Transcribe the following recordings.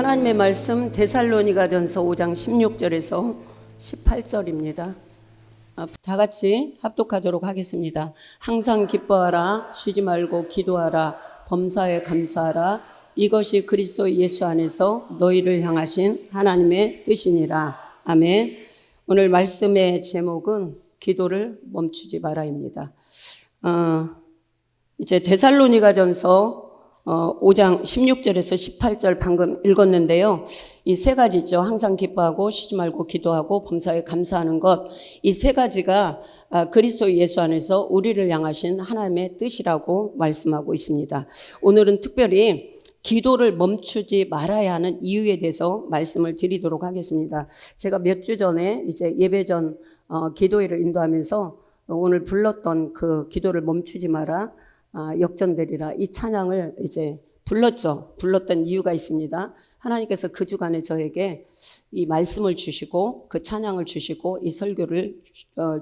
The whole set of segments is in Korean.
하나님의 말씀 데살로니가전서 5장 16절에서 18절입니다. 다 같이 합독하도록 하겠습니다. 항상 기뻐하라, 쉬지 말고 기도하라, 범사에 감사하라. 이것이 그리스도 예수 안에서 너희를 향하신 하나님의 뜻이니라. 아멘. 오늘 말씀의 제목은 기도를 멈추지 마라입니다. 이제 데살로니가전서 5장 16절에서 18절 방금 읽었는데요. 이 세 가지죠. 항상 기뻐하고 쉬지 말고 기도하고 범사에 감사하는 것. 이 세 가지가 그리스도 예수 안에서 우리를 향하신 하나님의 뜻이라고 말씀하고 있습니다. 오늘은 특별히 기도를 멈추지 말아야 하는 이유에 대해서 말씀을 드리도록 하겠습니다. 제가 몇 주 전에 이제 예배 전 기도회를 인도하면서 오늘 불렀던 그 기도를 멈추지 마라, 역전되리라, 이 찬양을 이제 불렀던 이유가 있습니다. 하나님께서 그 주간에 저에게 이 말씀을 주시고 그 찬양을 주시고 이 설교를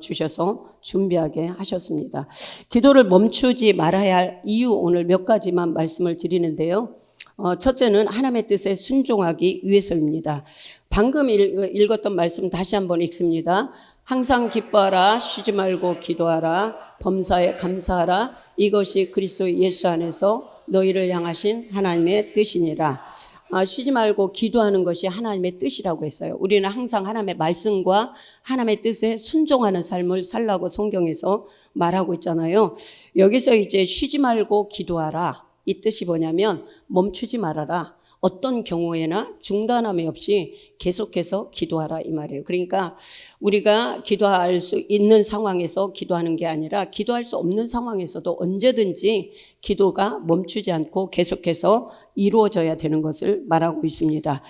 주셔서 준비하게 하셨습니다. 기도를 멈추지 말아야 할 이유 오늘 몇 가지만 말씀을 드리는데요. 첫째는 하나님의 뜻에 순종하기 위해서입니다. 방금 읽었던 말씀 다시 한번 읽습니다. 항상 기뻐하라, 쉬지 말고 기도하라, 범사에 감사하라. 이것이 그리스도 예수 안에서 너희를 향하신 하나님의 뜻이니라. 쉬지 말고 기도하는 것이 하나님의 뜻이라고 했어요. 우리는 항상 하나님의 말씀과 하나님의 뜻에 순종하는 삶을 살라고 성경에서 말하고 있잖아요. 여기서 이제 쉬지 말고 기도하라. 이 뜻이 뭐냐면 멈추지 말아라. 어떤 경우에나 중단함이 없이 계속해서 기도하라 이 말이에요. 그러니까 우리가 기도할 수 있는 상황에서 기도하는 게 아니라 기도할 수 없는 상황에서도 언제든지 기도가 멈추지 않고 계속해서 이루어져야 되는 것을 말하고 있습니다.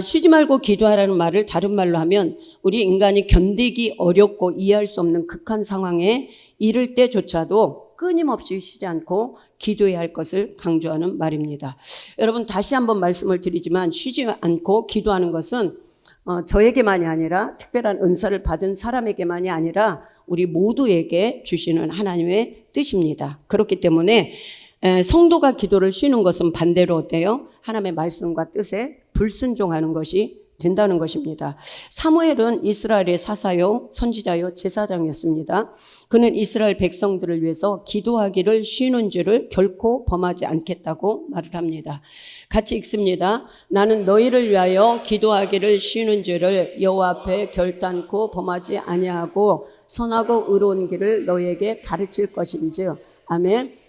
쉬지 말고 기도하라는 말을 다른 말로 하면 우리 인간이 견디기 어렵고 이해할 수 없는 극한 상황에 이를 때조차도 끊임없이 쉬지 않고 기도해야 할 것을 강조하는 말입니다. 여러분 다시 한번 말씀을 드리지만 쉬지 않고 기도하는 것은 저에게만이 아니라 특별한 은사를 받은 사람에게만이 아니라 우리 모두에게 주시는 하나님의 뜻입니다. 그렇기 때문에 성도가 기도를 쉬는 것은 반대로 어때요? 하나님의 말씀과 뜻에 불순종하는 것이 된다는 것입니다. 사무엘은 이스라엘의 사사요, 선지자요, 제사장이었습니다. 그는 이스라엘 백성들을 위해서 기도하기를 쉬는 죄를 결코 범하지 않겠다고 말을 합니다. 같이 읽습니다. 나는 너희를 위하여 기도하기를 쉬는 죄를 여호와 앞에 결단코 범하지 아니하고 선하고 의로운 길을 너희에게 가르칠 것인즉. 아멘.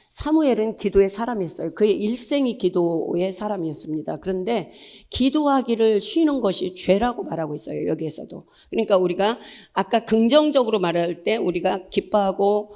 사무엘은 기도의 사람이었어요. 그의 일생이 기도의 사람이었습니다. 그런데 기도하기를 쉬는 것이 죄라고 말하고 있어요. 여기에서도. 그러니까 우리가 아까 긍정적으로 말할 때 우리가 기뻐하고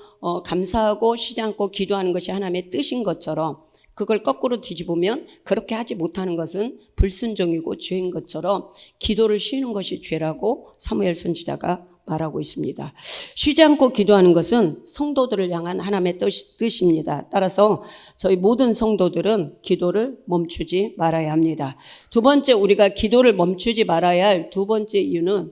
감사하고 쉬지 않고 기도하는 것이 하나님의 뜻인 것처럼 그걸 거꾸로 뒤집으면 그렇게 하지 못하는 것은 불순종이고 죄인 것처럼 기도를 쉬는 것이 죄라고 사무엘 선지자가 말하고 있습니다. 쉬지 않고 기도하는 것은 성도들을 향한 하나님의 뜻입니다. 따라서 저희 모든 성도들은 기도를 멈추지 말아야 합니다. 두 번째, 우리가 기도를 멈추지 말아야 할 두 번째 이유는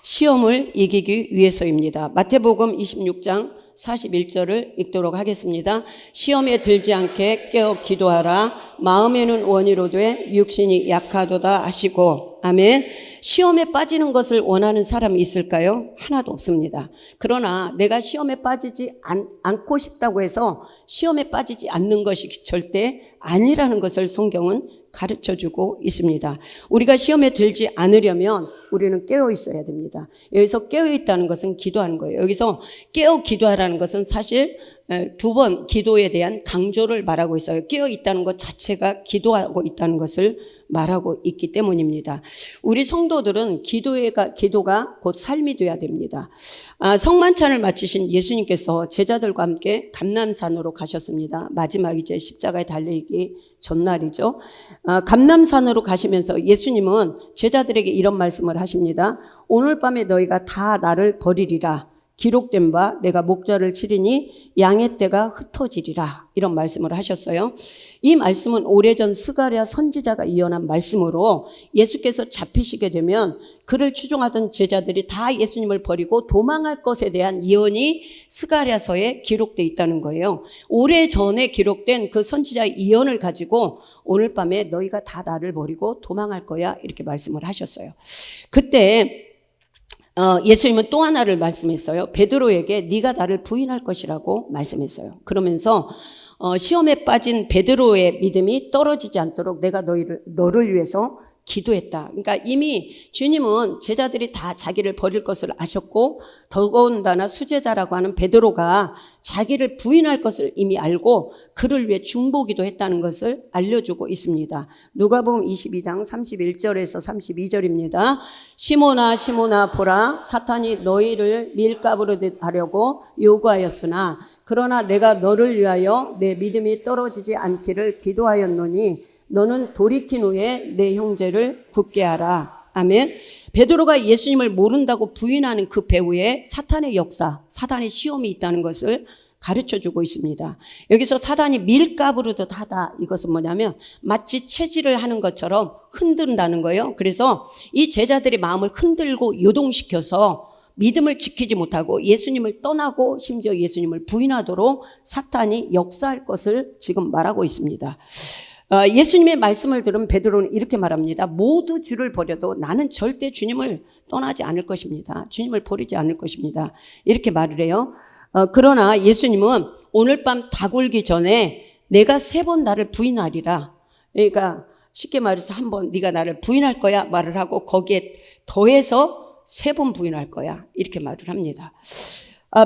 시험을 이기기 위해서입니다. 마태복음 26장 41절을 읽도록 하겠습니다. 시험에 들지 않게 깨어 기도하라. 마음에는 원이로되 육신이 약하도다 하시고. 아멘. 시험에 빠지는 것을 원하는 사람이 있을까요? 하나도 없습니다. 그러나 내가 시험에 빠지지 않고 싶다고 해서 시험에 빠지지 않는 것이 절대 아니라는 것을 성경은 가르쳐주고 있습니다. 우리가 시험에 들지 않으려면 우리는 깨어 있어야 됩니다. 여기서 깨어 있다는 것은 기도하는 거예요. 여기서 깨어 기도하라는 것은 사실 두 번 기도에 대한 강조를 말하고 있어요. 깨어 있다는 것 자체가 기도하고 있다는 것을 말하고 있기 때문입니다. 우리 성도들은 기도가 곧 삶이 되어야 됩니다. 성만찬을 마치신 예수님께서 제자들과 함께 감람산으로 가셨습니다. 마지막 이제 십자가에 달리기 전날이죠. 감람산으로 가시면서 예수님은 제자들에게 이런 말씀을 하십니다. 오늘 밤에 너희가 다 나를 버리리라. 기록된 바 내가 목자를 치리니 양의 떼가 흩어지리라. 이런 말씀을 하셨어요. 이 말씀은 오래전 스가랴 선지자가 예언한 말씀으로 예수께서 잡히시게 되면 그를 추종하던 제자들이 다 예수님을 버리고 도망할 것에 대한 예언이 스가랴서에 기록되어 있다는 거예요. 오래전에 기록된 그 선지자의 예언을 가지고 오늘 밤에 너희가 다 나를 버리고 도망할 거야 이렇게 말씀을 하셨어요. 그때 예수님은 또 하나를 말씀했어요. 베드로에게 네가 나를 부인할 것이라고 말씀했어요. 그러면서 시험에 빠진 베드로의 믿음이 떨어지지 않도록 내가 너를 위해서 기도했다. 그러니까 이미 주님은 제자들이 다 자기를 버릴 것을 아셨고 더군다나 수제자라고 하는 베드로가 자기를 부인할 것을 이미 알고 그를 위해 중보기도 했다는 것을 알려주고 있습니다. 누가복음 22장 31절에서 32절입니다. 시몬아 시몬아 보라 사탄이 너희를 밀가부르듯 하려고 요구하였으나 그러나 내가 너를 위하여 내 믿음이 떨어지지 않기를 기도하였노니 너는 돌이킨 후에 내 형제를 굳게 하라. 아멘. 베드로가 예수님을 모른다고 부인하는 그 배후에 사탄의 역사, 사탄의 시험이 있다는 것을 가르쳐주고 있습니다. 여기서 사단이 밀가부르듯 하다, 이것은 뭐냐면 마치 체질을 하는 것처럼 흔든다는 거예요. 그래서 이 제자들의 마음을 흔들고 요동시켜서 믿음을 지키지 못하고 예수님을 떠나고 심지어 예수님을 부인하도록 사탄이 역사할 것을 지금 말하고 있습니다. 예수님의 말씀을 들은 베드로는 이렇게 말합니다. 모두 주를 버려도 나는 절대 주님을 떠나지 않을 것입니다. 주님을 버리지 않을 것입니다. 이렇게 말을 해요. 그러나 예수님은 오늘 밤 다 굴기 전에 내가 3번 나를 부인하리라. 그러니까 쉽게 말해서 한 번 네가 나를 부인할 거야 말을 하고 거기에 더해서 3번 부인할 거야 이렇게 말을 합니다.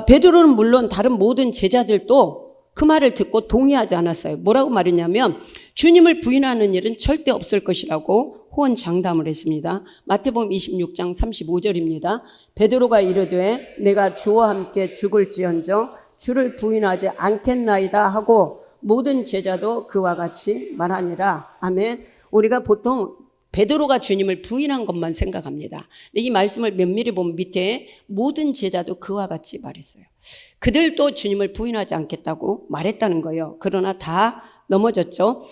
베드로는 물론 다른 모든 제자들도 그 말을 듣고 동의하지 않았어요. 뭐라고 말했냐면 주님을 부인하는 일은 절대 없을 것이라고 호언장담을 했습니다. 마태복음 26장 35절입니다. 베드로가 이르되 내가 주와 함께 죽을지언정 주를 부인하지 않겠나이다 하고 모든 제자도 그와 같이 말하니라. 아멘. 우리가 보통 베드로가 주님을 부인한 것만 생각합니다. 이 말씀을 면밀히 보면 밑에 모든 제자도 그와 같이 말했어요. 그들도 주님을 부인하지 않겠다고 말했다는 거예요. 그러나 다 넘어졌죠.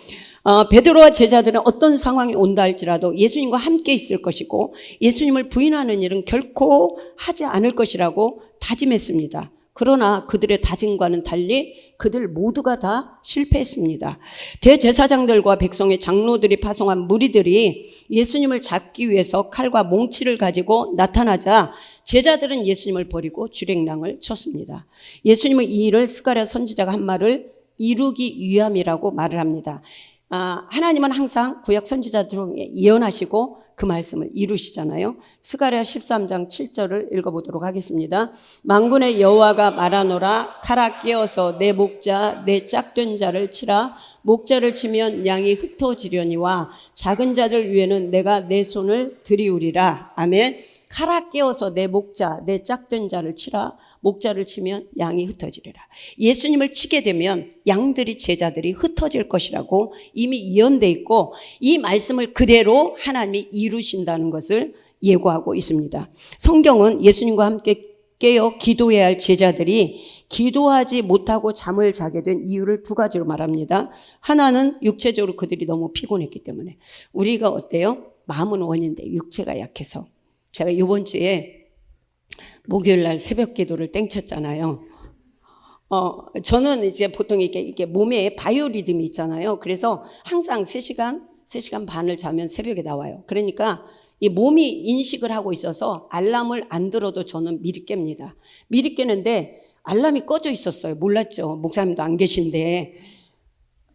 베드로와 제자들은 어떤 상황이 온다 할지라도 예수님과 함께 있을 것이고 예수님을 부인하는 일은 결코 하지 않을 것이라고 다짐했습니다. 그러나 그들의 다짐과는 달리 그들 모두가 다 실패했습니다. 대제사장들과 백성의 장로들이 파송한 무리들이 예수님을 잡기 위해서 칼과 몽치를 가지고 나타나자 제자들은 예수님을 버리고 주랭랑을 쳤습니다. 예수님은 이 일을 스가랴 선지자가 한 말을 이루기 위함이라고 말을 합니다. 하나님은 항상 구약 선지자들을 예언하시고 그 말씀을 이루시잖아요. 스가랴 13장 7절을 읽어보도록 하겠습니다. 만군의 여호와가 말하노라 칼아 깨어서 내 목자 내 짝된 자를 치라. 목자를 치면 양이 흩어지려니와 작은 자들 위에는 내가 내 손을 들이우리라. 아멘. 칼아 깨어서 내 목자 내 짝된 자를 치라. 목자를 치면 양이 흩어지리라. 예수님을 치게 되면 양들이 제자들이 흩어질 것이라고 이미 예언되어 있고 이 말씀을 그대로 하나님이 이루신다는 것을 예고하고 있습니다. 성경은 예수님과 함께 깨어 기도해야 할 제자들이 기도하지 못하고 잠을 자게 된 이유를 2가지로 말합니다. 하나는 육체적으로 그들이 너무 피곤했기 때문에. 우리가 어때요? 마음은 원인데 육체가 약해서. 제가 이번 주에 목요일 날 새벽 기도를 땡쳤잖아요. 저는 이제 보통 이게 몸에 바이오리듬이 있잖아요. 그래서 항상 3시간 반을 자면 새벽에 나와요. 그러니까 이 몸이 인식을 하고 있어서 알람을 안 들어도 저는 미리 깹니다. 미리 깨는데 알람이 꺼져 있었어요. 몰랐죠. 목사님도 안 계신데.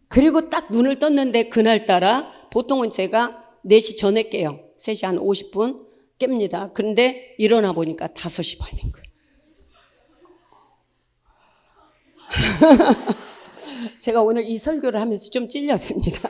그리고 딱 눈을 떴는데 그날따라 보통은 제가 4시 전에 깨요. 3시 한 50분 깹니다. 그런데 일어나 보니까 5시 반인 거예요. 제가 오늘 이 설교를 하면서 좀 찔렸습니다.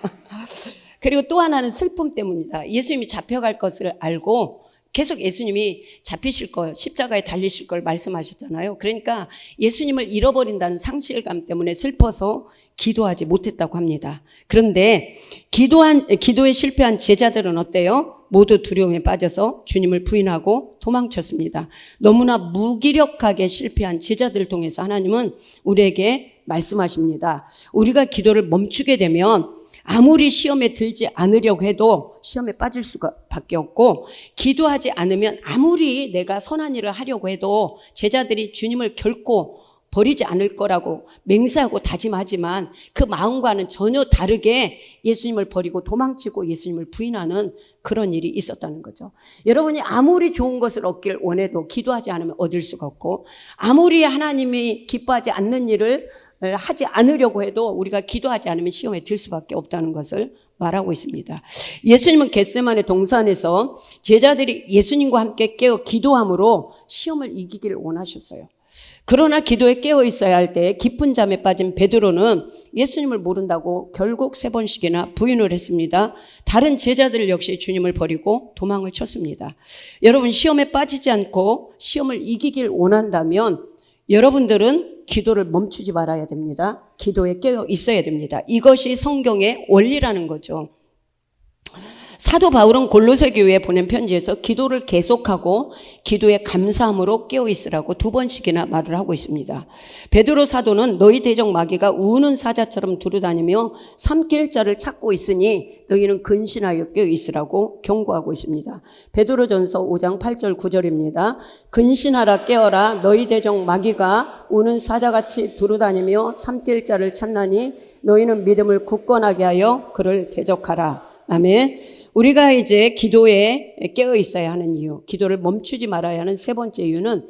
그리고 또 하나는 슬픔 때문이다. 예수님이 잡혀갈 것을 알고 계속 예수님이 잡히실 걸, 십자가에 달리실 걸 말씀하셨잖아요. 그러니까 예수님을 잃어버린다는 상실감 때문에 슬퍼서 기도하지 못했다고 합니다. 그런데 기도에 실패한 제자들은 어때요? 모두 두려움에 빠져서 주님을 부인하고 도망쳤습니다. 너무나 무기력하게 실패한 제자들을 통해서 하나님은 우리에게 말씀하십니다. 우리가 기도를 멈추게 되면 아무리 시험에 들지 않으려고 해도 시험에 빠질 수밖에 없고, 기도하지 않으면 아무리 내가 선한 일을 하려고 해도 제자들이 주님을 결코 버리지 않을 거라고 맹세하고 다짐하지만 그 마음과는 전혀 다르게 예수님을 버리고 도망치고 예수님을 부인하는 그런 일이 있었다는 거죠. 여러분이 아무리 좋은 것을 얻길 원해도 기도하지 않으면 얻을 수가 없고, 아무리 하나님이 기뻐하지 않는 일을 하지 않으려고 해도 우리가 기도하지 않으면 시험에 들 수밖에 없다는 것을 말하고 있습니다. 예수님은 겟세마네 동산에서 제자들이 예수님과 함께 깨어 기도함으로 시험을 이기기를 원하셨어요. 그러나 기도에 깨어 있어야 할 때 깊은 잠에 빠진 베드로는 예수님을 모른다고 결국 3번씩이나 부인을 했습니다. 다른 제자들 역시 주님을 버리고 도망을 쳤습니다. 여러분, 시험에 빠지지 않고 시험을 이기길 원한다면 여러분들은 기도를 멈추지 말아야 됩니다. 기도에 깨어 있어야 됩니다. 이것이 성경의 원리라는 거죠. 사도 바울은 골로새 교회에 보낸 편지에서 기도를 계속하고 기도에 감사함으로 깨어 있으라고 2번씩이나 말을 하고 있습니다. 베드로 사도는 너희 대적 마귀가 우는 사자처럼 두루다니며 삼킬 자를 찾고 있으니 너희는 근신하여 깨어 있으라고 경고하고 있습니다. 베드로전서 5장 8절 9절입니다. 근신하라 깨어라 너희 대적 마귀가 우는 사자같이 두루다니며 삼킬 자를 찾나니 너희는 믿음을 굳건하게 하여 그를 대적하라. 아멘. 우리가 이제 기도에 깨어 있어야 하는 이유, 기도를 멈추지 말아야 하는 3번째 이유는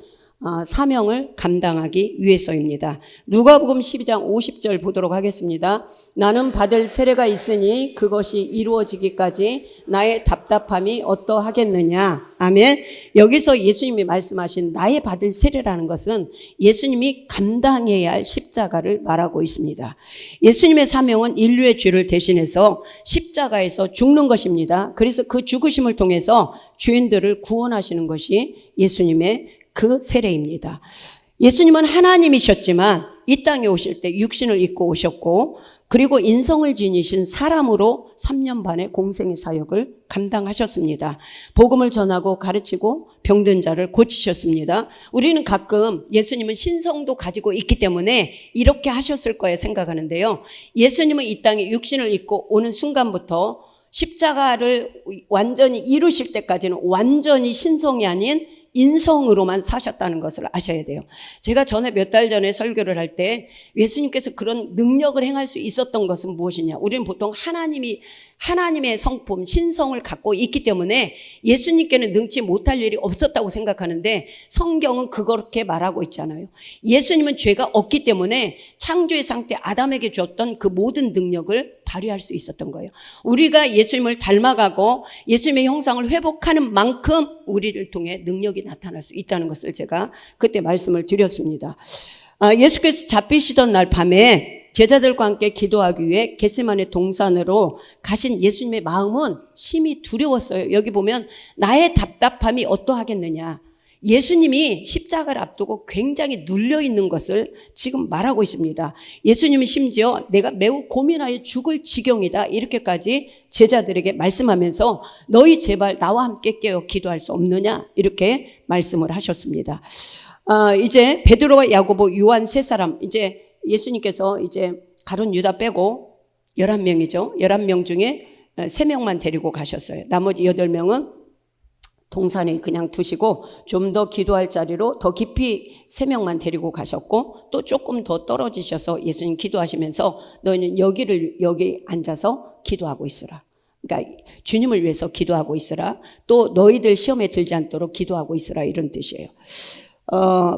사명을 감당하기 위해서입니다. 누가복음 12장 50절 보도록 하겠습니다. 나는 받을 세례가 있으니 그것이 이루어지기까지 나의 답답함이 어떠하겠느냐. 아멘. 여기서 예수님이 말씀하신 나의 받을 세례라는 것은 예수님이 감당해야 할 십자가를 말하고 있습니다. 예수님의 사명은 인류의 죄를 대신해서 십자가에서 죽는 것입니다. 그래서 그 죽으심을 통해서 죄인들을 구원하시는 것이 예수님의 그 세례입니다. 예수님은 하나님이셨지만 이 땅에 오실 때 육신을 입고 오셨고, 그리고 인성을 지니신 사람으로 3년 반의 공생의 사역을 감당하셨습니다. 복음을 전하고 가르치고 병든 자를 고치셨습니다. 우리는 가끔 예수님은 신성도 가지고 있기 때문에 이렇게 하셨을 거에 생각하는데요. 예수님은 이 땅에 육신을 입고 오는 순간부터 십자가를 완전히 이루실 때까지는 완전히 신성이 아닌 인성으로만 사셨다는 것을 아셔야 돼요. 제가 전에 몇 달 전에 설교를 할 때 예수님께서 그런 능력을 행할 수 있었던 것은 무엇이냐. 우리는 보통 하나님의 성품, 신성을 갖고 있기 때문에 예수님께는 능치 못할 일이 없었다고 생각하는데 성경은 그렇게 말하고 있잖아요. 예수님은 죄가 없기 때문에 창조의 상태 아담에게 주었던 그 모든 능력을 발휘할 수 있었던 거예요. 우리가 예수님을 닮아가고 예수님의 형상을 회복하는 만큼 우리를 통해 능력이 나타날 수 있다는 것을 제가 그때 말씀을 드렸습니다. 예수께서 잡히시던 날 밤에 제자들과 함께 기도하기 위해 겟세마네 동산으로 가신 예수님의 마음은 심히 두려웠어요. 여기 보면 나의 답답함이 어떠하겠느냐. 예수님이 십자가를 앞두고 굉장히 눌려 있는 것을 지금 말하고 있습니다. 예수님은 심지어 내가 매우 고민하여 죽을 지경이다 이렇게까지 제자들에게 말씀하면서 너희 제발 나와 함께 깨어 기도할 수 없느냐 이렇게 말씀을 하셨습니다. 이제 베드로와 야고보, 요한 3사람, 이제 예수님께서 이제 가룟 유다 빼고 11명이죠. 11명 중에 3명만 데리고 가셨어요. 나머지 8명은 동산에 그냥 두시고 좀 더 기도할 자리로 더 깊이 3명만 데리고 가셨고, 또 조금 더 떨어지셔서 예수님 기도하시면서 너희는 여기 앉아서 기도하고 있으라. 그러니까 주님을 위해서 기도하고 있으라. 또 너희들 시험에 들지 않도록 기도하고 있으라, 이런 뜻이에요.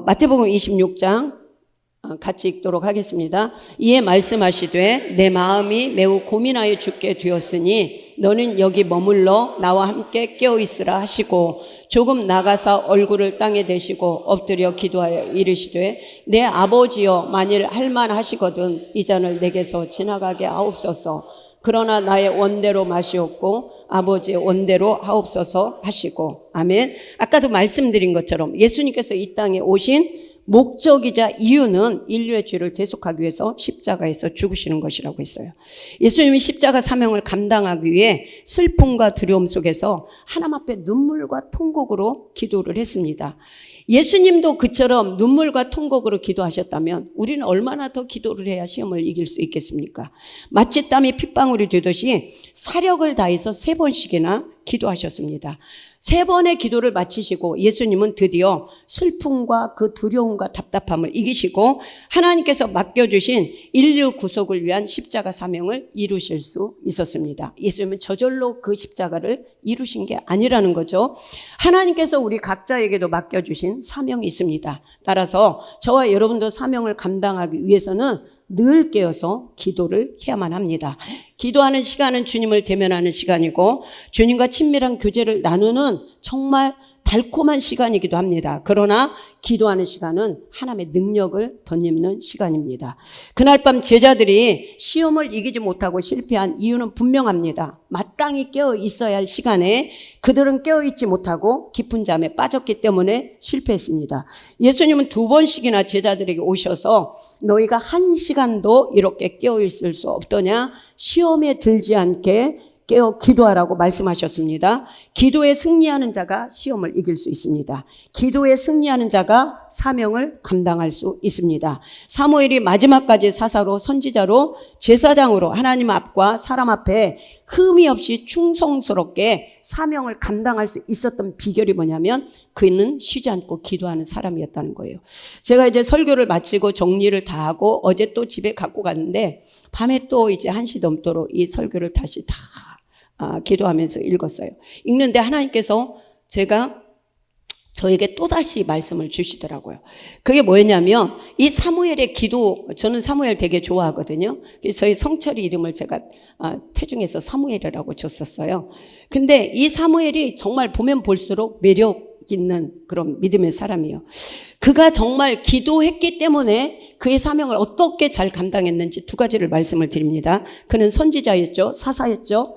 마태복음 26장 같이 읽도록 하겠습니다. 이에 말씀하시되 내 마음이 매우 고민하여 죽게 되었으니 너는 여기 머물러 나와 함께 깨어 있으라 하시고, 조금 나가사 얼굴을 땅에 대시고 엎드려 기도하여 이르시되 내 아버지여 만일 할만하시거든 이 잔을 내게서 지나가게 하옵소서. 그러나 나의 원대로 마시옵고 아버지의 원대로 하옵소서 하시고. 아멘. 아까도 말씀드린 것처럼 예수님께서 이 땅에 오신 목적이자 이유는 인류의 죄를 대속하기 위해서 십자가에서 죽으시는 것이라고 했어요. 예수님이 십자가 사명을 감당하기 위해 슬픔과 두려움 속에서 하나님 앞에 눈물과 통곡으로 기도를 했습니다. 예수님도 그처럼 눈물과 통곡으로 기도하셨다면 우리는 얼마나 더 기도를 해야 시험을 이길 수 있겠습니까? 마치 땀이 핏방울이 되듯이 사력을 다해서 3번씩이나 기도하셨습니다. 3번의 기도를 마치시고 예수님은 드디어 슬픔과 그 두려움과 답답함을 이기시고 하나님께서 맡겨주신 인류 구속을 위한 십자가 사명을 이루실 수 있었습니다. 예수님은 저절로 그 십자가를 이루신 게 아니라는 거죠. 하나님께서 우리 각자에게도 맡겨주신 사명이 있습니다. 따라서 저와 여러분도 사명을 감당하기 위해서는 늘 깨어서 기도를 해야만 합니다. 기도하는 시간은 주님을 대면하는 시간이고 주님과 친밀한 교제를 나누는 정말 달콤한 시간이기도 합니다. 그러나 기도하는 시간은 하나님의 능력을 덧입는 시간입니다. 그날 밤 제자들이 시험을 이기지 못하고 실패한 이유는 분명합니다. 마땅히 깨어 있어야 할 시간에 그들은 깨어 있지 못하고 깊은 잠에 빠졌기 때문에 실패했습니다. 예수님은 2번씩이나 제자들에게 오셔서 너희가 1시간도 이렇게 깨어 있을 수 없더냐? 시험에 들지 않게 깨어 기도하라고 말씀하셨습니다. 기도에 승리하는 자가 시험을 이길 수 있습니다. 기도에 승리하는 자가 사명을 감당할 수 있습니다. 사무엘이 마지막까지 사사로 선지자로 제사장으로 하나님 앞과 사람 앞에 흠이 없이 충성스럽게 사명을 감당할 수 있었던 비결이 뭐냐면 그는 쉬지 않고 기도하는 사람이었다는 거예요. 제가 이제 설교를 마치고 정리를 다 하고 어제 또 집에 갖고 갔는데 밤에 또 이제 1시 넘도록 이 설교를 다시 다 기도하면서 읽었어요. 읽는데 하나님께서 저에게 또다시 말씀을 주시더라고요. 그게 뭐였냐면 이 사무엘의 기도, 저는 사무엘 되게 좋아하거든요. 저희 성철이 이름을 제가 태중에서 사무엘이라고 줬었어요. 근데 이 사무엘이 정말 보면 볼수록 매력 있는 그런 믿음의 사람이에요. 그가 정말 기도했기 때문에 그의 사명을 어떻게 잘 감당했는지 2가지를 말씀을 드립니다. 그는 선지자였죠. 사사였죠.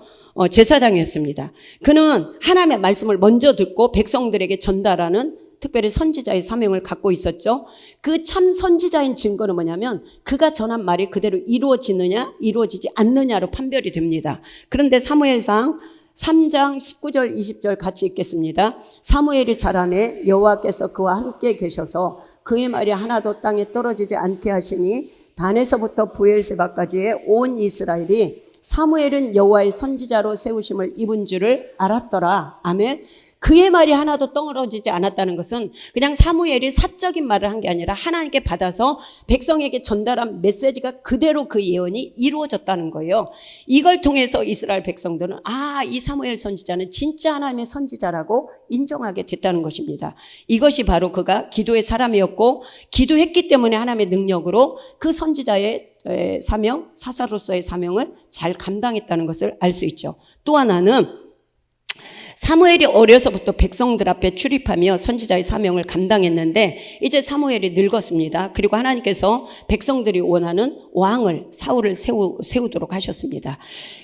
제사장이었습니다. 그는 하나님의 말씀을 먼저 듣고 백성들에게 전달하는 특별히 선지자의 사명을 갖고 있었죠. 그 참 선지자인 증거는 뭐냐면 그가 전한 말이 그대로 이루어지느냐 이루어지지 않느냐로 판별이 됩니다. 그런데 사무엘상 3장 19절 20절 같이 읽겠습니다. 사무엘이 자라매 여호와께서 그와 함께 계셔서 그의 말이 하나도 땅에 떨어지지 않게 하시니 단에서부터 부엘세바까지의 온 이스라엘이 사무엘은 여호와의 선지자로 세우심을 입은 줄을 알았더라. 아멘. 그의 말이 하나도 떨어지지 않았다는 것은 그냥 사무엘이 사적인 말을 한 게 아니라 하나님께 받아서 백성에게 전달한 메시지가 그대로 그 예언이 이루어졌다는 거예요. 이걸 통해서 이스라엘 백성들은 이 사무엘 선지자는 진짜 하나님의 선지자라고 인정하게 됐다는 것입니다. 이것이 바로 그가 기도의 사람이었고 기도했기 때문에 하나님의 능력으로 그 선지자의 사명, 사사로서의 사명을 잘 감당했다는 것을 알 수 있죠. 또 하나는 사무엘이 어려서부터 백성들 앞에 출입하며 선지자의 사명을 감당했는데 이제 사무엘이 늙었습니다. 그리고 하나님께서 백성들이 원하는 왕을 사울을 세우도록 하셨습니다.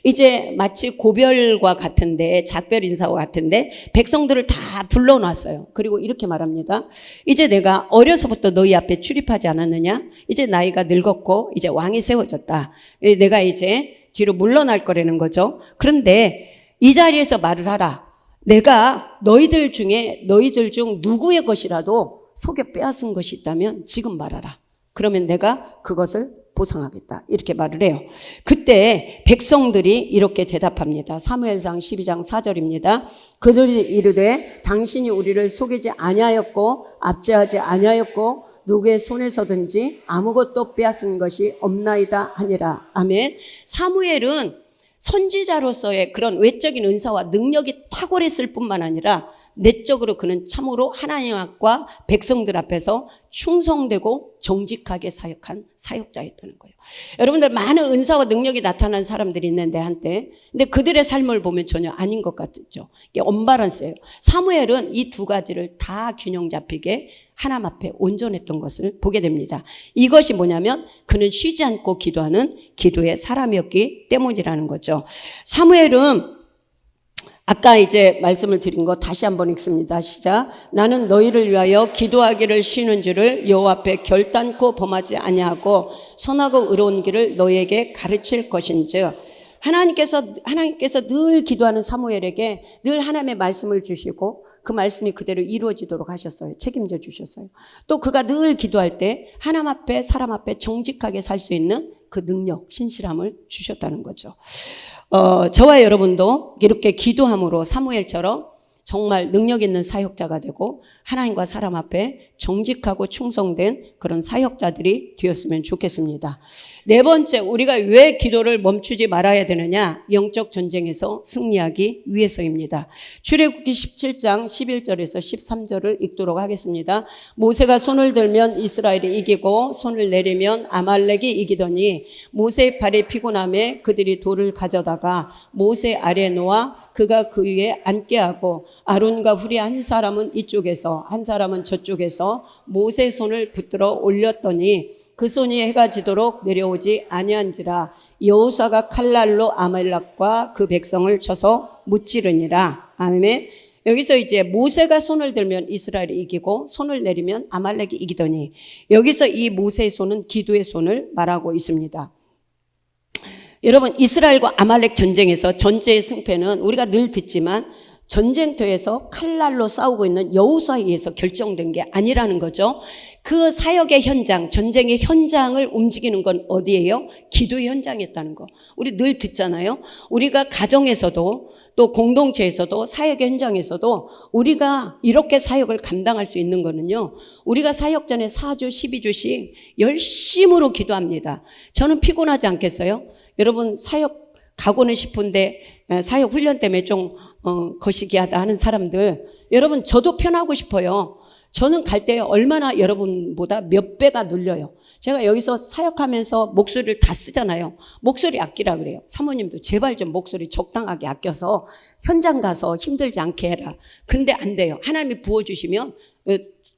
이제 마치 고별과 같은데 작별 인사와 같은데 백성들을 다 불러놨어요. 그리고 이렇게 말합니다. 이제 내가 어려서부터 너희 앞에 출입하지 않았느냐? 이제 나이가 늙었고 이제 왕이 세워졌다. 내가 이제 뒤로 물러날 거라는 거죠. 그런데 이 자리에서 말을 하라. 내가 너희들 중 누구의 것이라도 속여 빼앗은 것이 있다면 지금 말하라. 그러면 내가 그것을 보상하겠다. 이렇게 말을 해요. 그때 백성들이 이렇게 대답합니다. 사무엘상 12장 4절입니다. 그들이 이르되 당신이 우리를 속이지 아니하였고 압제하지 아니하였고 누구의 손에서든지 아무것도 빼앗은 것이 없나이다 하니라. 아멘. 사무엘은 선지자로서의 그런 외적인 은사와 능력이 탁월했을 뿐만 아니라 내적으로 그는 참으로 하나님 앞과 백성들 앞에서 충성되고 정직하게 사역한 사역자였다는 거예요. 여러분들 많은 은사와 능력이 나타난 사람들이 있는데 한때 근데 그들의 삶을 보면 전혀 아닌 것 같죠. 이게 언밸런스예요. 사무엘은 이 2가지를 다 균형 잡히게 하나님 앞에 온전했던 것을 보게 됩니다. 이것이 뭐냐면 그는 쉬지 않고 기도하는 기도의 사람이었기 때문이라는 거죠. 사무엘은 아까 이제 말씀을 드린 거 다시 한번 읽습니다. 시작. 나는 너희를 위하여 기도하기를 쉬는 줄을 여호와 앞에 결단코 범하지 아니하고 선하고 의로운 길을 너희에게 가르칠 것인즉, 하나님께서 늘 기도하는 사무엘에게 늘 하나님의 말씀을 주시고 그 말씀이 그대로 이루어지도록 하셨어요. 책임져 주셨어요. 또 그가 늘 기도할 때 하나님 앞에 사람 앞에 정직하게 살 수 있는 그 능력, 신실함을 주셨다는 거죠. 저와 여러분도 이렇게 기도함으로 사무엘처럼 정말 능력 있는 사역자가 되고 하나님과 사람 앞에 정직하고 충성된 그런 사역자들이 되었으면 좋겠습니다. 네 번째, 우리가 왜 기도를 멈추지 말아야 되느냐? 영적 전쟁에서 승리하기 위해서입니다. 출애굽기 17장 11절에서 13절을 읽도록 하겠습니다. 모세가 손을 들면 이스라엘이 이기고 손을 내리면 아말렉이 이기더니 모세의 발이 피곤함에 그들이 돌을 가져다가 모세 아래에 놓아 그가 그 위에 앉게 하고 아론과 훌이 한 사람은 이쪽에서 한 사람은 저쪽에서 모세의 손을 붙들어 올렸더니 그 손이 해가 지도록 내려오지 아니한지라. 여호수아가 칼날로 아말렉과 그 백성을 쳐서 무찌르니라. 아멘. 여기서 이제 모세가 손을 들면 이스라엘이 이기고 손을 내리면 아말렉이 이기더니, 여기서 이 모세의 손은 기도의 손을 말하고 있습니다. 여러분, 이스라엘과 아말렉 전쟁에서 전제의 승패는 우리가 늘 듣지만 전쟁터에서 칼날로 싸우고 있는 여호수아에 의해서 결정된 게 아니라는 거죠. 그 사역의 현장, 전쟁의 현장을 움직이는 건 어디예요? 기도의 현장이었다는 거. 우리 늘 듣잖아요. 우리가 가정에서도 또 공동체에서도 사역의 현장에서도 우리가 이렇게 사역을 감당할 수 있는 거는요, 우리가 사역 전에 4주 12주씩 열심으로 기도합니다. 저는 피곤하지 않겠어요? 여러분, 사역 가고는 싶은데 사역 훈련 때문에 좀 거시기하다 하는 사람들, 여러분, 저도 편하고 싶어요. 저는 갈 때 얼마나 여러분보다 몇 배가 눌려요. 제가 여기서 사역하면서 목소리를 다 쓰잖아요. 목소리 아끼라 그래요. 사모님도 제발 좀 목소리 적당하게 아껴서 현장 가서 힘들지 않게 해라. 근데 안 돼요. 하나님이 부어주시면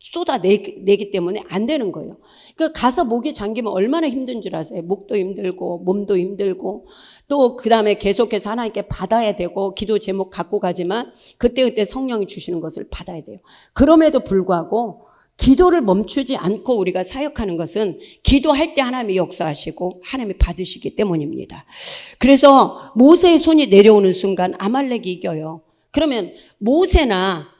쏟아내기 때문에 안 되는 거예요. 그 가서 목이 잠기면 얼마나 힘든 줄 아세요? 목도 힘들고 몸도 힘들고 또 그 다음에 계속해서 하나님께 받아야 되고 기도 제목 갖고 가지만 그때그때 성령이 주시는 것을 받아야 돼요. 그럼에도 불구하고 기도를 멈추지 않고 우리가 사역하는 것은 기도할 때 하나님이 역사하시고 하나님이 받으시기 때문입니다. 그래서 모세의 손이 내려오는 순간 아말렉이 이겨요. 그러면 모세나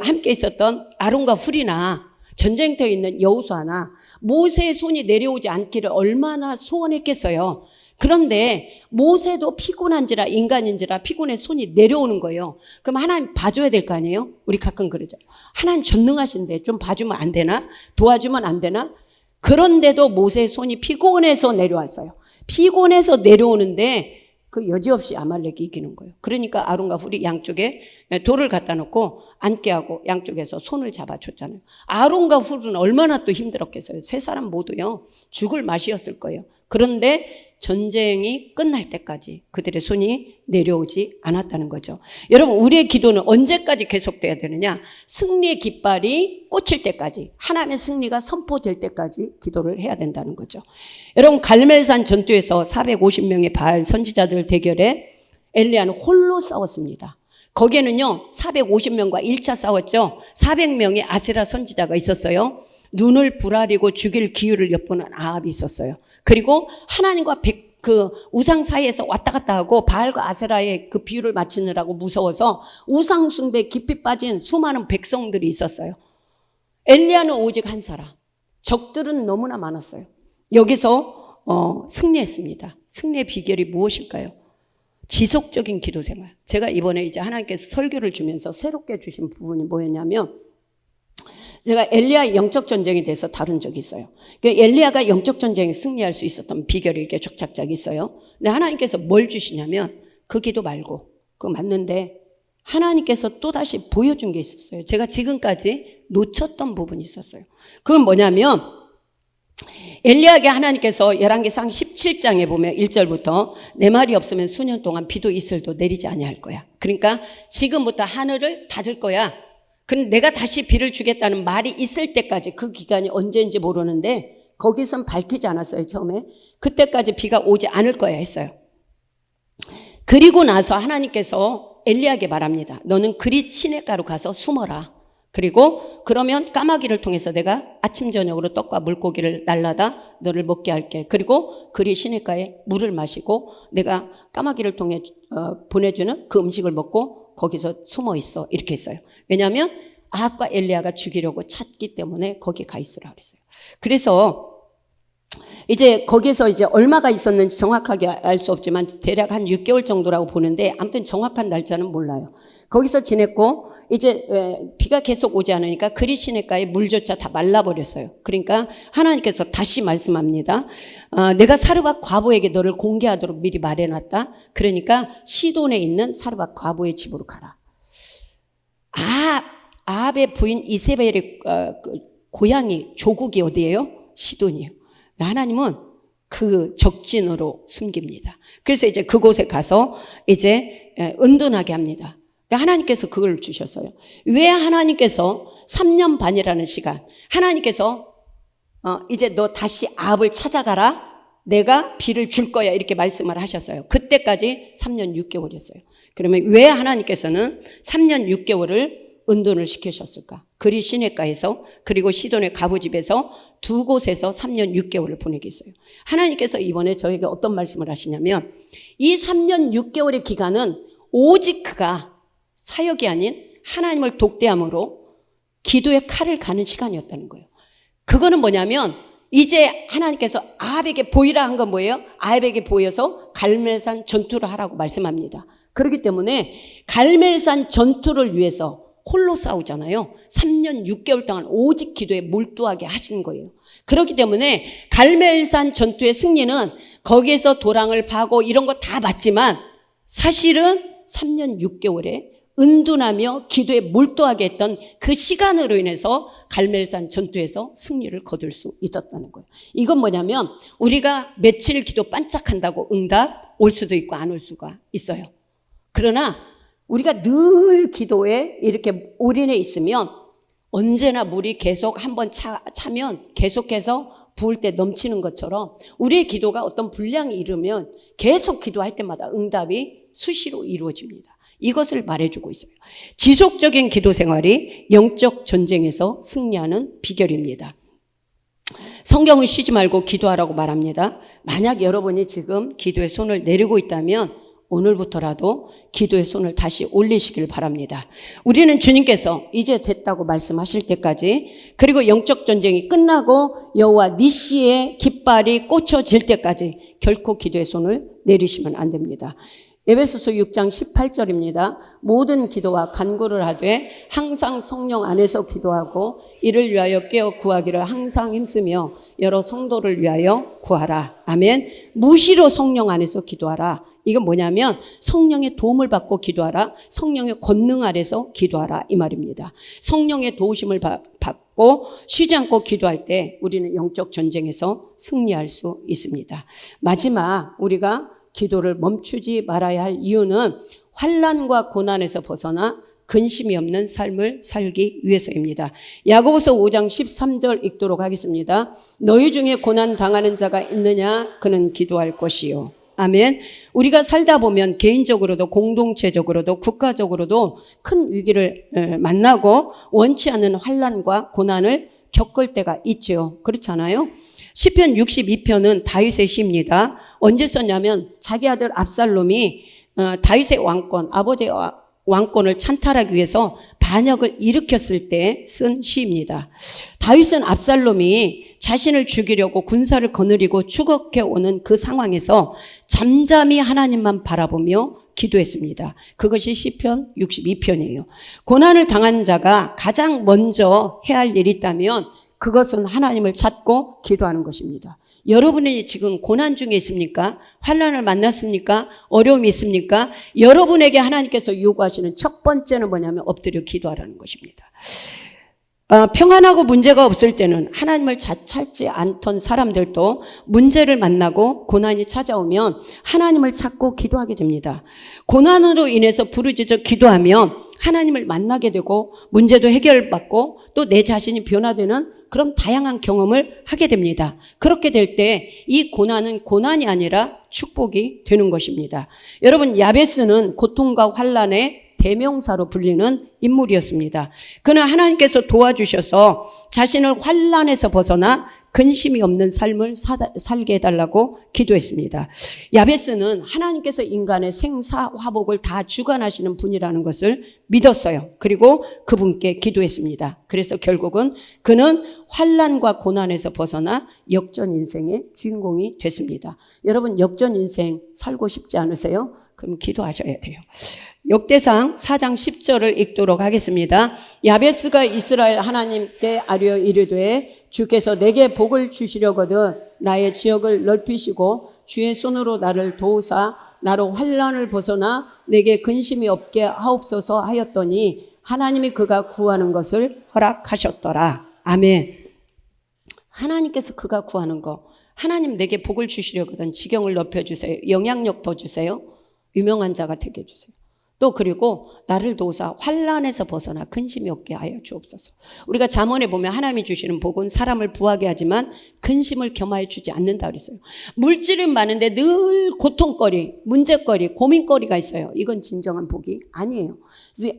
함께 있었던 아론과 훌이나 전쟁터에 있는 여호수아나 모세의 손이 내려오지 않기를 얼마나 소원했겠어요. 그런데 모세도 피곤한지라 인간인지라 피곤해 손이 내려오는 거예요. 그럼 하나님 봐줘야 될 거 아니에요? 우리 가끔 그러죠. 하나님 전능하신데 좀 봐주면 안 되나? 도와주면 안 되나? 그런데도 모세의 손이 피곤해서 내려왔어요. 피곤해서 내려오는데 그 여지없이 아말렉이 이기는 거예요. 그러니까 아론과 훌이 양쪽에 돌을 갖다 놓고 앉게 하고 양쪽에서 손을 잡아줬잖아요. 아론과 훌은 얼마나 또 힘들었겠어요. 세 사람 모두요, 죽을 맛이었을 거예요. 그런데 전쟁이 끝날 때까지 그들의 손이 내려오지 않았다는 거죠. 여러분, 우리의 기도는 언제까지 계속돼야 되느냐? 승리의 깃발이 꽂힐 때까지, 하나님의 승리가 선포될 때까지 기도를 해야 된다는 거죠. 여러분, 갈멜산 전투에서 450명의 바알 선지자들 대결에 엘리야는 홀로 싸웠습니다. 거기에는요 450명과 1차 싸웠죠. 400명의 아세라 선지자가 있었어요. 눈을 부라리고 죽일 기회를 엿보는 아합이 있었어요. 그리고 하나님과 그 우상 사이에서 왔다 갔다 하고 바알과 아세라의 그 비유를 맞추느라고 무서워서 우상 숭배에 깊이 빠진 수많은 백성들이 있었어요. 엘리야는 오직 한 사람. 적들은 너무나 많았어요. 여기서 승리했습니다. 승리의 비결이 무엇일까요? 지속적인 기도 생활. 제가 이번에 이제 하나님께서 설교를 주면서 새롭게 주신 부분이 뭐였냐면, 제가 엘리야의 영적 전쟁에 대해서 다룬 적이 있어요. 엘리야가 영적 전쟁에 승리할 수 있었던 비결이 이렇게 쫙쫙 있어요. 근데 하나님께서 뭘 주시냐면 그 기도 말고, 그거 맞는데 하나님께서 또다시 보여준 게 있었어요. 제가 지금까지 놓쳤던 부분이 있었어요. 그건 뭐냐면, 엘리야에게 하나님께서 열왕기상 17장에 보면 1절부터 내 말이 없으면 수년 동안 비도 이슬도 내리지 아니할 거야. 그러니까 지금부터 하늘을 닫을 거야. 그럼 내가 다시 비를 주겠다는 말이 있을 때까지, 그 기간이 언제인지 모르는데 거기선 밝히지 않았어요, 처음에. 그때까지 비가 오지 않을 거야 했어요. 그리고 나서 하나님께서 엘리야에게 말합니다. 너는 그릿 시냇가로 가서 숨어라. 그리고 그러면 까마귀를 통해서 내가 아침 저녁으로 떡과 물고기를 날라다 너를 먹게 할게. 그리고 그릿 시냇가에 물을 마시고 내가 까마귀를 통해 보내주는 그 음식을 먹고 거기서 숨어 있어. 이렇게 했어요. 왜냐하면 아합과 엘리야가 죽이려고 찾기 때문에 거기 가 있으라 그랬어요. 그래서 이제 거기서 이제 얼마가 있었는지 정확하게 알 수 없지만 대략 한 6개월 정도라고 보는데 아무튼 정확한 날짜는 몰라요. 거기서 지냈고 이제 비가 계속 오지 않으니까 그릿 시냇가에 물조차 다 말라버렸어요. 그러니까 하나님께서 다시 말씀합니다. 내가 사르밧 과부에게 너를 공개하도록 미리 말해놨다. 그러니까 시돈에 있는 사르밧 과부의 집으로 가라. 아합의 부인 이세벨의 고향이 조국이 어디예요? 시돈이에요. 하나님은 그 적진으로 숨깁니다. 그래서 이제 그곳에 가서 이제 은둔하게 합니다. 하나님께서 그걸 주셨어요. 왜 하나님께서 3년 반이라는 시간, 하나님께서 이제 너 다시 아합을 찾아가라. 내가 비를 줄 거야. 이렇게 말씀을 하셨어요. 그때까지 3년 6개월이었어요. 그러면 왜 하나님께서는 3년 6개월을 은둔을 시키셨을까? 그릿 시냇가에서 그리고 시돈의 과부집에서 두 곳에서 3년 6개월을 보내게 했어요. 하나님께서 이번에 저에게 어떤 말씀을 하시냐면 이 3년 6개월의 기간은 오직 그가 사역이 아닌 하나님을 독대함으로 기도의 칼을 가는 시간이었다는 거예요. 그거는 뭐냐면 이제 하나님께서 아합에게 보이라 한 건 뭐예요? 아합에게 보여서 갈멜산 전투를 하라고 말씀합니다. 그렇기 때문에 갈멜산 전투를 위해서 홀로 싸우잖아요. 3년 6개월 동안 오직 기도에 몰두하게 하시는 거예요. 그렇기 때문에 갈멜산 전투의 승리는 거기에서 도랑을 파고 이런 거 다 맞지만 사실은 3년 6개월에 은둔하며 기도에 몰두하게 했던 그 시간으로 인해서 갈멜산 전투에서 승리를 거둘 수 있었다는 거예요. 이건 뭐냐면 우리가 며칠 기도 반짝한다고 응답 올 수도 있고 안 올 수가 있어요. 그러나 우리가 늘 기도에 이렇게 올인해 있으면 언제나 물이 계속 한번 차면 계속해서 부을 때 넘치는 것처럼 우리의 기도가 어떤 분량이 이르면 계속 기도할 때마다 응답이 수시로 이루어집니다. 이것을 말해주고 있어요. 지속적인 기도 생활이 영적 전쟁에서 승리하는 비결입니다. 성경은 쉬지 말고 기도하라고 말합니다. 만약 여러분이 지금 기도에 손을 내리고 있다면 오늘부터라도 기도의 손을 다시 올리시길 바랍니다. 우리는 주님께서 이제 됐다고 말씀하실 때까지 그리고 영적 전쟁이 끝나고 여호와 니시의 깃발이 꽂혀질 때까지 결코 기도의 손을 내리시면 안 됩니다. 에베소서 6장 18절입니다. 모든 기도와 간구를 하되 항상 성령 안에서 기도하고 이를 위하여 깨어 구하기를 항상 힘쓰며 여러 성도를 위하여 구하라. 아멘. 무시로 성령 안에서 기도하라. 이건 뭐냐면 성령의 도움을 받고 기도하라. 성령의 권능 아래서 기도하라. 이 말입니다. 성령의 도우심을 받고 쉬지 않고 기도할 때 우리는 영적 전쟁에서 승리할 수 있습니다. 마지막 우리가 기도를 멈추지 말아야 할 이유는 환난과 고난에서 벗어나 근심이 없는 삶을 살기 위해서입니다. 야고보서 5장 13절 읽도록 하겠습니다. 너희 중에 고난 당하는 자가 있느냐? 그는 기도할 것이요. 아멘. 우리가 살다 보면 개인적으로도 공동체적으로도 국가적으로도 큰 위기를 만나고 원치 않는 환난과 고난을 겪을 때가 있죠. 그렇잖아요. 시편 62편은 다윗의 시입니다. 언제 썼냐면 자기 아들 압살롬이 다윗의 왕권, 아버지의 왕권을 찬탈하기 위해서 반역을 일으켰을 때 쓴 시입니다. 다윗은 압살롬이 자신을 죽이려고 군사를 거느리고 추격해 오는 그 상황에서 잠잠히 하나님만 바라보며 기도했습니다. 그것이 시편 62편이에요. 고난을 당한 자가 가장 먼저 해야 할 일이 있다면 그것은 하나님을 찾고 기도하는 것입니다. 여러분이 지금 고난 중에 있습니까? 환난을 만났습니까? 어려움이 있습니까? 여러분에게 하나님께서 요구하시는 첫 번째는 뭐냐면 엎드려 기도하라는 것입니다. 평안하고 문제가 없을 때는 하나님을 찾지 않던 사람들도 문제를 만나고 고난이 찾아오면 하나님을 찾고 기도하게 됩니다. 고난으로 인해서 부르짖어 기도하면 하나님을 만나게 되고 문제도 해결받고 또 내 자신이 변화되는 그런 다양한 경험을 하게 됩니다. 그렇게 될 때 이 고난은 고난이 아니라 축복이 되는 것입니다. 여러분, 야베스는 고통과 환난의 대명사로 불리는 인물이었습니다. 그는 하나님께서 도와주셔서 자신을 환난에서 벗어나 근심이 없는 삶을 살게 해달라고 기도했습니다. 야베스는 하나님께서 인간의 생사화복을 다 주관하시는 분이라는 것을 믿었어요. 그리고 그분께 기도했습니다. 그래서 결국은 그는 환난과 고난에서 벗어나 역전 인생의 주인공이 됐습니다. 여러분, 역전 인생 살고 싶지 않으세요? 그럼 기도하셔야 돼요. 역대상 4장 10절을 읽도록 하겠습니다. 야베스가 이스라엘 하나님께 아뢰어 이르되 주께서 내게 복을 주시려거든 나의 지역을 넓히시고 주의 손으로 나를 도우사 나로 환난을 벗어나 내게 근심이 없게 하옵소서 하였더니 하나님이 그가 구하는 것을 허락하셨더라. 아멘. 하나님께서 그가 구하는 거, 하나님 내게 복을 주시려거든 지경을 넓혀주세요. 영향력 더 주세요. 유명한 자가 되게 해주세요. 또 그리고 나를 도우사 환난에서 벗어나 근심이 없게 하여 주옵소서. 우리가 잠언에 보면 하나님이 주시는 복은 사람을 부하게 하지만 근심을 겸하여 주지 않는다 그랬어요. 물질은 많은데 늘 고통거리, 문제거리, 고민거리가 있어요. 이건 진정한 복이 아니에요. 그래서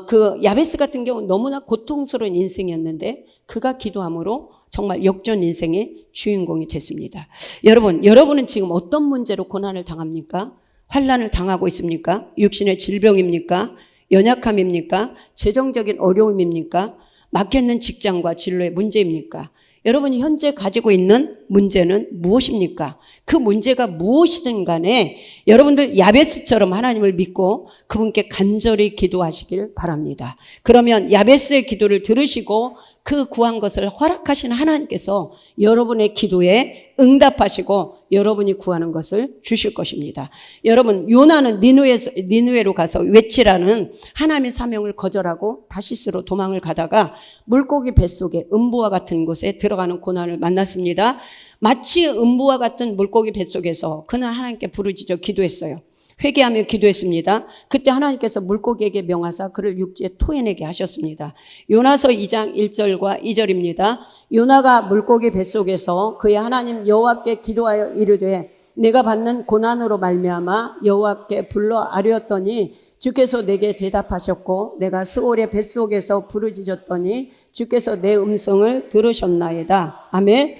그 야베스 같은 경우는 너무나 고통스러운 인생이었는데 그가 기도함으로 정말 역전 인생의 주인공이 됐습니다. 여러분은 지금 어떤 문제로 고난을 당합니까? 환난을 당하고 있습니까? 육신의 질병입니까? 연약함입니까? 재정적인 어려움입니까? 막혀있는 직장과 진로의 문제입니까? 여러분이 현재 가지고 있는 문제는 무엇입니까? 그 문제가 무엇이든 간에 여러분들 야베스처럼 하나님을 믿고 그분께 간절히 기도하시길 바랍니다. 그러면 야베스의 기도를 들으시고 그 구한 것을 허락하신 하나님께서 여러분의 기도에 응답하시고 여러분이 구하는 것을 주실 것입니다. 여러분, 요나는 니느웨로 가서 외치라는 하나님의 사명을 거절하고 다시스로 도망을 가다가 물고기 뱃속에 음부와 같은 곳에 들어가는 고난을 만났습니다. 마치 음부와 같은 물고기 뱃속에서 그는 하나님께 부르짖어 기도했어요. 회개하며 기도했습니다. 그때 하나님께서 물고기에게 명하사 그를 육지에 토해내게 하셨습니다. 요나서 2장 1절과 2절입니다. 요나가 물고기 뱃속에서 그의 하나님 여호와께 기도하여 이르되 내가 받는 고난으로 말미암아 여호와께 불러 아뢰었더니 주께서 내게 대답하셨고 내가 스올의 뱃속에서 부르짖었더니 주께서 내 음성을 들으셨나이다. 아멘.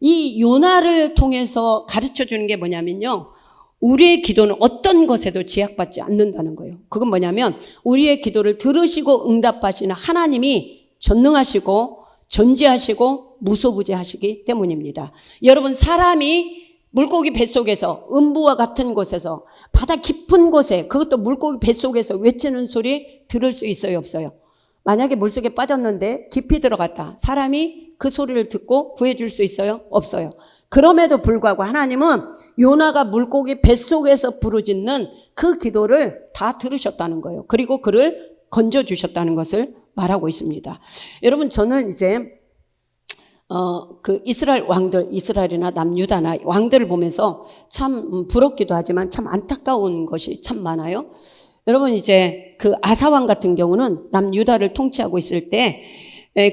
이 요나를 통해서 가르쳐 주는 게 뭐냐면요, 우리의 기도는 어떤 것에도 제약받지 않는다는 거예요. 그건 뭐냐면 우리의 기도를 들으시고 응답하시는 하나님이 전능하시고 전지하시고 무소부재하시기 때문입니다. 여러분, 사람이 물고기 뱃속에서 음부와 같은 곳에서 바다 깊은 곳에 그것도 물고기 뱃속에서 외치는 소리 들을 수 있어요, 없어요? 만약에 물속에 빠졌는데 깊이 들어갔다. 사람이 그 소리를 듣고 구해줄 수 있어요? 없어요. 그럼에도 불구하고 하나님은 요나가 물고기 뱃속에서 부르짖는 그 기도를 다 들으셨다는 거예요. 그리고 그를 건져주셨다는 것을 말하고 있습니다. 여러분, 저는 이제 그 이스라엘 왕들, 이스라엘이나 남유다나 왕들을 보면서 참 부럽기도 하지만 참 안타까운 것이 참 많아요. 여러분, 이제 그 아사왕 같은 경우는 남유다를 통치하고 있을 때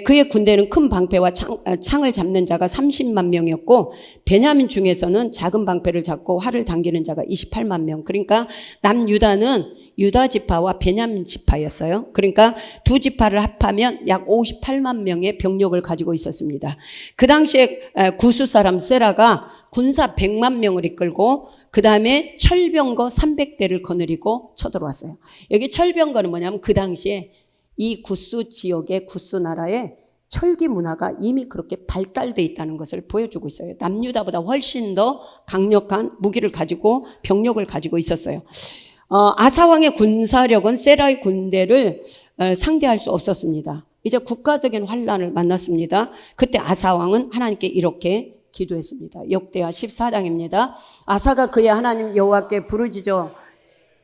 그의 군대는 큰 방패와 창을 잡는 자가 30만 명이었고 베냐민 중에서는 작은 방패를 잡고 활을 당기는 자가 28만 명. 그러니까 남유다는 유다 지파와 베냐민 지파였어요. 그러니까 두 지파를 합하면 약 58만 명의 병력을 가지고 있었습니다. 그 당시에 구스 사람 세라가 군사 100만 명을 이끌고 그 다음에 철병거 300대를 거느리고 쳐들어왔어요. 여기 철병거는 뭐냐면 그 당시에 이 구스 지역의 구스 나라의 철기 문화가 이미 그렇게 발달되어 있다는 것을 보여주고 있어요. 남유다보다 훨씬 더 강력한 무기를 가지고 병력을 가지고 있었어요. 아사왕의 군사력은 세라의 군대를 상대할 수 없었습니다. 이제 국가적인 환란을 만났습니다. 그때 아사왕은 하나님께 이렇게 기도했습니다. 역대하 14장입니다. 아사가 그의 하나님 여호와께 부르짖어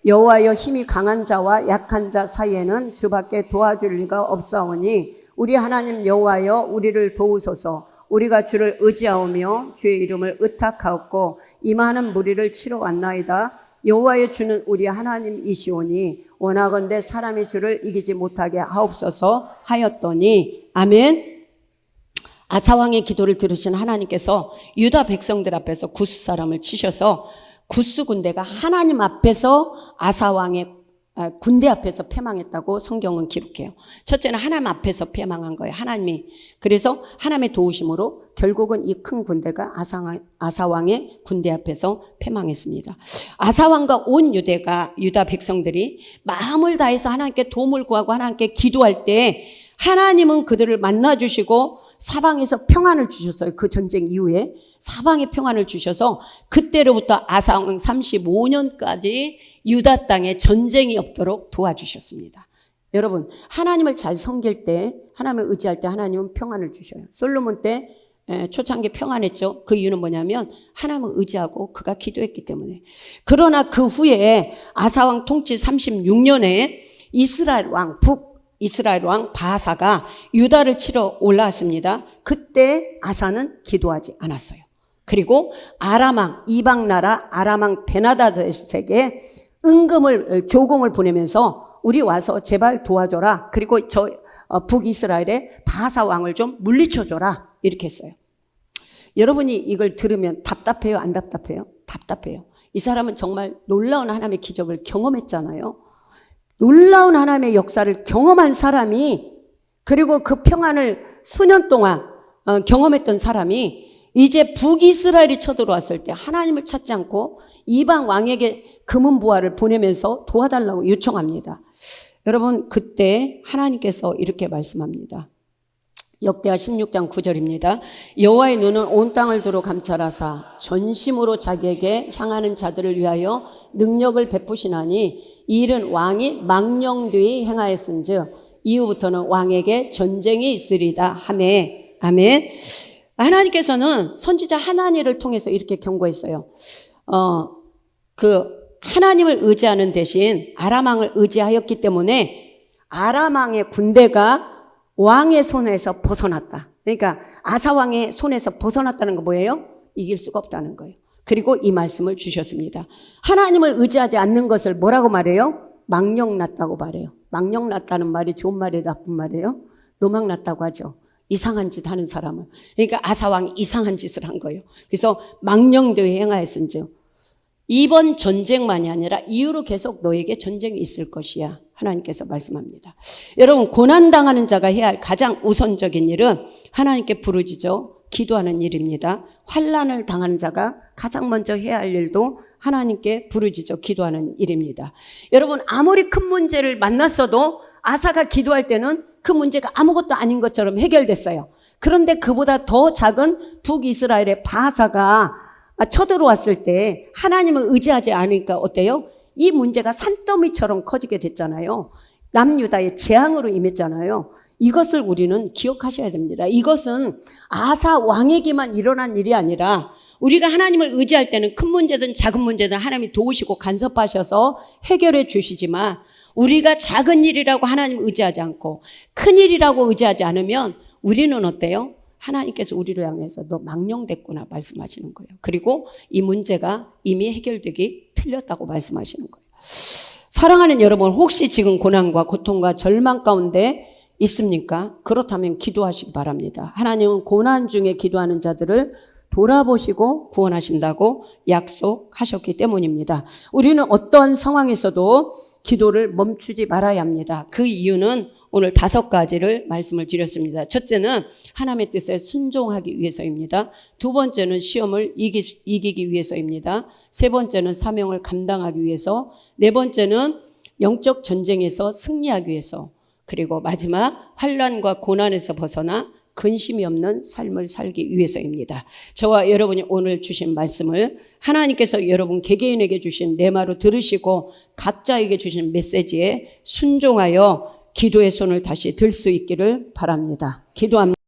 여호와여 힘이 강한 자와 약한 자 사이에는 주밖에 도와줄 리가 없사오니 우리 하나님 여호와여 우리를 도우소서. 우리가 주를 의지하오며 주의 이름을 의탁하옵고 이 많은 무리를 치러 왔나이다. 여호와의 주는 우리 하나님이시오니 원하건대 사람이 주를 이기지 못하게 하옵소서 하였더니 아멘. 아사왕의 기도를 들으신 하나님께서 유다 백성들 앞에서 구스 사람을 치셔서 구스 군대가 하나님 앞에서 아사왕의 군대 앞에서 패망했다고 성경은 기록해요. 첫째는 하나님 앞에서 패망한 거예요. 하나님이. 그래서 하나님의 도우심으로 결국은 이 큰 군대가 아사왕의 군대 앞에서 패망했습니다. 아사왕과 온 유다 백성들이 마음을 다해서 하나님께 도움을 구하고 하나님께 기도할 때 하나님은 그들을 만나주시고 사방에서 평안을 주셨어요. 그 전쟁 이후에 사방에 평안을 주셔서 그때로부터 아사왕 35년까지 유다 땅에 전쟁이 없도록 도와주셨습니다. 여러분, 하나님을 잘 섬길 때, 하나님을 의지할 때 하나님은 평안을 주셔요. 솔로몬 때 초창기 평안했죠. 그 이유는 뭐냐면 하나님을 의지하고 그가 기도했기 때문에. 그러나 그 후에 아사왕 통치 36년에 이스라엘 왕 바하사가 유다를 치러 올라왔습니다. 그때 아사는 기도하지 않았어요. 그리고 아람왕, 이방 나라 아람왕 베나다셋에게 조공을 보내면서 우리 와서 제발 도와줘라. 그리고 북이스라엘의 바하사 왕을 좀 물리쳐줘라. 이렇게 했어요. 여러분이 이걸 들으면 답답해요? 안 답답해요? 답답해요. 이 사람은 정말 놀라운 하나님의 기적을 경험했잖아요. 놀라운 하나님의 역사를 경험한 사람이, 그리고 그 평안을 수년 동안 경험했던 사람이 이제 북이스라엘이 쳐들어왔을 때 하나님을 찾지 않고 이방 왕에게 금은보화를 보내면서 도와달라고 요청합니다. 여러분, 그때 하나님께서 이렇게 말씀합니다. 역대하 16장 9절입니다. 여호와의 눈은 온 땅을 두루 감찰하사 전심으로 자기에게 향하는 자들을 위하여 능력을 베푸시나니 이 일은 왕이 망령되이 행하였은즉 이후부터는 왕에게 전쟁이 있으리다 하매. 아멘. 하나님께서는 선지자 하나니를 통해서 이렇게 경고했어요. 하나님을 의지하는 대신 아람왕을 의지하였기 때문에 아람왕의 군대가 왕의 손에서 벗어났다. 그러니까 아사왕의 손에서 벗어났다는 거 뭐예요? 이길 수가 없다는 거예요. 그리고 이 말씀을 주셨습니다. 하나님을 의지하지 않는 것을 뭐라고 말해요? 망령났다고 말해요. 망령났다는 말이 좋은 말이에요? 나쁜 말이에요? 노망났다고 하죠. 이상한 짓 하는 사람을. 그러니까 아사왕이 이상한 짓을 한 거예요. 그래서 망령되이 행하였은즉 이번 전쟁만이 아니라 이후로 계속 너에게 전쟁이 있을 것이야. 하나님께서 말씀합니다. 여러분, 고난당하는 자가 해야 할 가장 우선적인 일은 하나님께 부르짖어 기도하는 일입니다. 환난을 당하는 자가 가장 먼저 해야 할 일도 하나님께 부르짖어 기도하는 일입니다. 여러분, 아무리 큰 문제를 만났어도 아사가 기도할 때는 그 문제가 아무것도 아닌 것처럼 해결됐어요. 그런데 그보다 더 작은 북이스라엘의 바하사가 쳐들어왔을 때 하나님을 의지하지 않으니까 어때요? 이 문제가 산더미처럼 커지게 됐잖아요. 남유다의 재앙으로 임했잖아요. 이것을 우리는 기억하셔야 됩니다. 이것은 아사 왕에게만 일어난 일이 아니라 우리가 하나님을 의지할 때는 큰 문제든 작은 문제든 하나님이 도우시고 간섭하셔서 해결해 주시지만 우리가 작은 일이라고 하나님을 의지하지 않고 큰 일이라고 의지하지 않으면 우리는 어때요? 하나님께서 우리를 향해서 너 망령됐구나 말씀하시는 거예요. 그리고 이 문제가 이미 해결되기 틀렸다고 말씀하시는 거예요. 사랑하는 여러분, 혹시 지금 고난과 고통과 절망 가운데 있습니까? 그렇다면 기도하시기 바랍니다. 하나님은 고난 중에 기도하는 자들을 돌아보시고 구원하신다고 약속하셨기 때문입니다. 우리는 어떠한 상황에서도 기도를 멈추지 말아야 합니다. 그 이유는 오늘 5가지를 말씀을 드렸습니다. 첫째는 하나님의 뜻에 순종하기 위해서입니다. 두 번째는 시험을 이기기 위해서입니다. 세 번째는 사명을 감당하기 위해서, 네 번째는 영적 전쟁에서 승리하기 위해서, 그리고 마지막 환난과 고난에서 벗어나 근심이 없는 삶을 살기 위해서입니다. 저와 여러분이 오늘 주신 말씀을 하나님께서 여러분 개개인에게 주신 레마로 들으시고 각자에게 주신 메시지에 순종하여 기도의 손을 다시 들 수 있기를 바랍니다. 기도합니다.